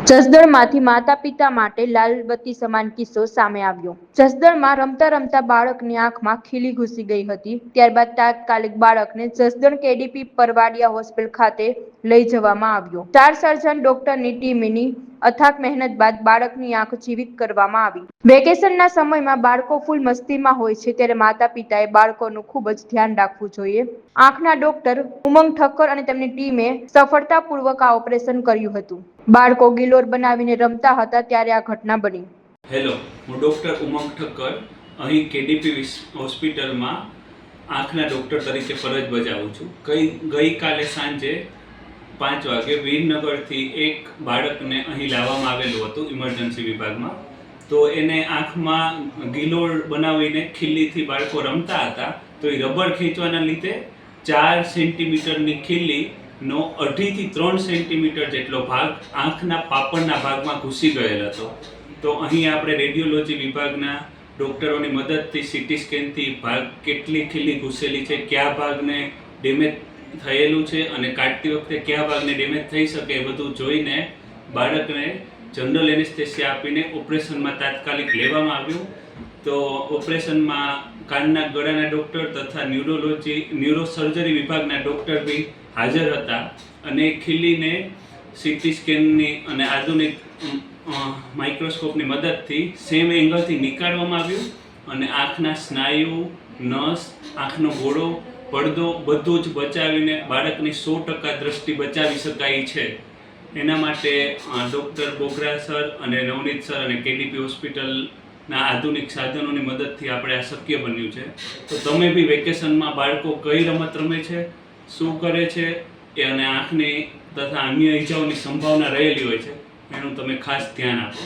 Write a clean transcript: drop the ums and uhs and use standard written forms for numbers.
જસદણમાંથી માતા પિતા માટે લાલબત્તી સમાન કિસ્સો સામે આવ્યો। જસદણમાં રમતા રમતા બાળકની આંખમાં ખીલી ઘૂસી ગઈ હતી। ત્યારબાદ તાત્કાલિક બાળકને જસદણ કેડીપી પરવાડિયા હોસ્પિટલ ખાતે લઈ જવામાં આવ્યો। સ્ટાર સર્જન ડોક્ટરની ટીમની અથાક મહેનત બાદ બાળકની આંખ જીવિત કરવામાં આવી। વેકેશનના સમયમાં બાળકો ફૂલ મસ્તીમાં હોય છે, ત્યારે માતા પિતાએ બાળકોનું ખૂબ જ ધ્યાન રાખવું જોઈએ। આંખના ડોક્ટર ઉમંગ ઠક્કર અને તેમની ટીમે સફળતાપૂર્વક આ ઓપરેશન કર્યું હતું। બાળકો ગિલોર બનાવીને રમતા હતા ત્યારે આ ઘટના બની। હેલો, હું ડૉક્ટર ઉમંગ ઠક્કર અહીં કેડીપી હોસ્પિટલમાં આંખના ડૉક્ટર તરીકે ફરજ બજાવું છું। ગઈકાલે સાંજે 5 વાગે વીરનગરથી એક બાળકને અહીં લાવવામાં આવેલું હતું ઇમરજન્સી વિભાગમાં। તો એને આંખમાં ગિલોર બનાવીને ખીલીથી બાળકો રમતા હતા, તો એ રબર ખેંચવાના લીધે 4 સેન્ટીમીટરની ખીલી નો 2.5 થી 3 સેન્ટીમીટર જેટલો ભાગ આંખના પાપણના ભાગમાં ઘૂસી ગયેલ હતો। તો અહીં આપણે રેડિયોલોજી વિભાગના ડૉક્ટરોની મદદથી સીટી સ્કેનથી ભાગ કેટલી ખીલી ઘૂસેલી છે, કયા ભાગને ડેમેજ થયેલું છે અને કાઢતી વખતે કયા ભાગને ડેમેજ થઈ શકે એ બધું જોઈને બાળકને જનરલ એનેસ્થેસિયા આપીને ઓપરેશનમાં તાત્કાલિક લેવામાં આવ્યું। તો ઓપરેશનમાં કાનના ગળાના ડૉક્ટર તથા ન્યુરોસર્જરી વિભાગના ડૉક્ટર બી હાજર હતા અને ખીલીને સીટી સ્કેનની અને આધુનિક માઇક્રોસ્કોપની મદદથી સેમ એંગલથી નીકાળવામાં આવ્યું અને આંખના સ્નાયુ, નસ, આંખનો ગોળો, પડદો બધું જ બચાવીને બાળકની 100% દ્રષ્ટિ બચાવી શકાય છે। એના માટે ડૉક્ટર બોગરા સર અને નવનીત સર અને કેડીપી હોસ્પિટલના આધુનિક સાધનોની મદદથી આપણે આ શક્ય બન્યું છે। તો તમે બી વેકેશનમાં બાળકો કઈ રમત રમે છે, શું કરે છે અને આંખની તથા અન્ય ઈજાઓની સંભાવના રહેલી હોય છે, એનું તમે ખાસ ધ્યાન આપો।